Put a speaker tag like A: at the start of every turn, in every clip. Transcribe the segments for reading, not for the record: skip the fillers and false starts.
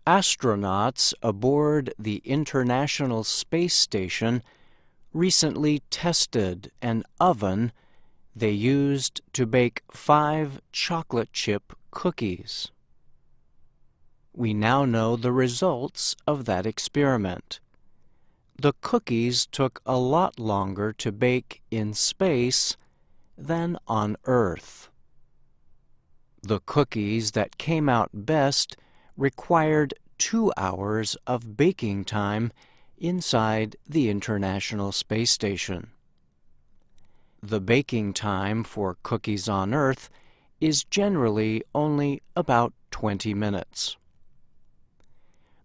A: Astronauts aboard the International Space Station recently tested an oven they used to bake 5 chocolate chip cookies. We now know the results of that experiment. The cookies took a lot longer to bake in space than on Earth. The cookies that came out best required 2 hours of baking time inside the International Space Station. The baking time for cookies on Earth is generally only about 20 minutes.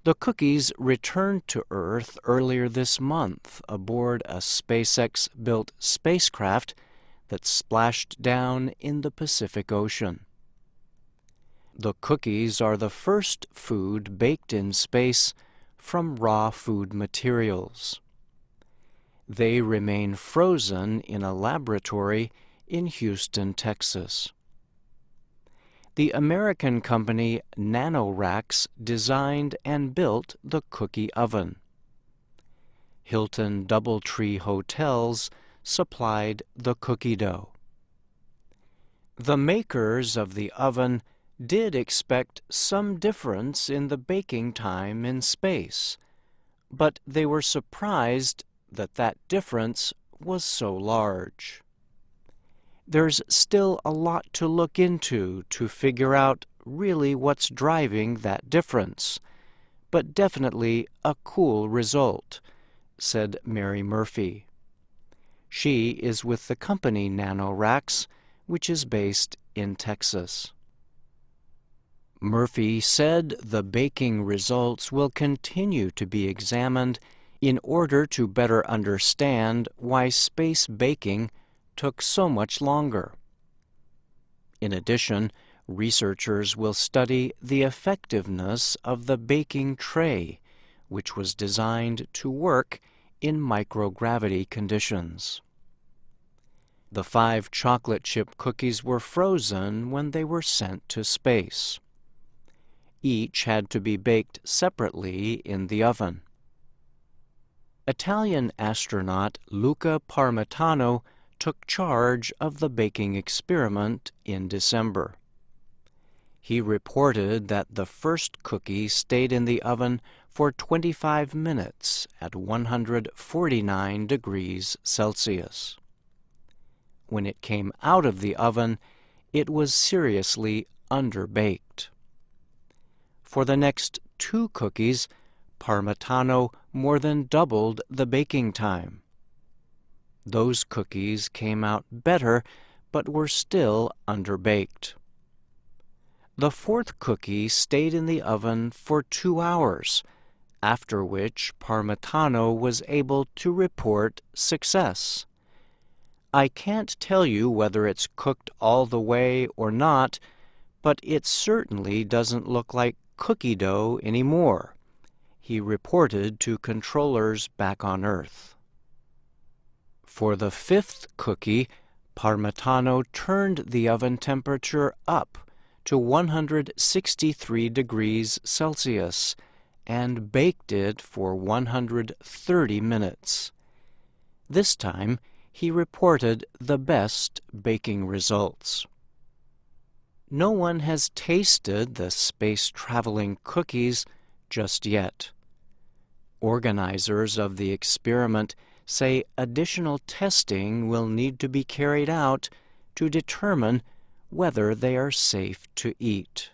A: The cookies returned to Earth earlier this month aboard a SpaceX-built spacecraft that splashed down in the Pacific Ocean. The cookies are the first food baked in space from raw food materials. They remain frozen in a laboratory in Houston, Texas. The American company NanoRacks designed and built the cookie oven. Hilton DoubleTree Hotels supplied the cookie dough. The makers of the oven did expect some difference in the baking time in space, but they were surprised that that difference was so large. There's still a lot to look into to figure out really what's driving that difference, but definitely a cool result, said Mary Murphy. She is with the company NanoRacks, which is based in Texas. Murphy said the baking results will continue to be examined in order to better understand why space baking took so much longer. In addition, researchers will study the effectiveness of the baking tray, which was designed to work in microgravity conditions. The 5 chocolate chip cookies were frozen when they were sent to space. Each had to be baked separately in the oven. Italian astronaut Luca Parmitano took charge of the baking experiment in December. He reported that the first cookie stayed in the oven for 25 minutes at 149 degrees Celsius. When it came out of the oven, it was seriously underbaked. For the next 2 cookies, Parmitano more than doubled the baking time. Those cookies came out better, but were still underbaked. The 4th cookie stayed in the oven for 2 hours, after which Parmitano was able to report success. I can't tell you whether it's cooked all the way or not, but it certainly doesn't look like cookie dough anymore, he reported to controllers back on Earth. For the 5th cookie, Parmitano turned the oven temperature up to 163 degrees Celsius and baked it for 130 minutes. This time, he reported the best baking results. No one has tasted the space-traveling cookies just yet. Organizers of the experiment say additional testing will need to be carried out to determine whether they are safe to eat.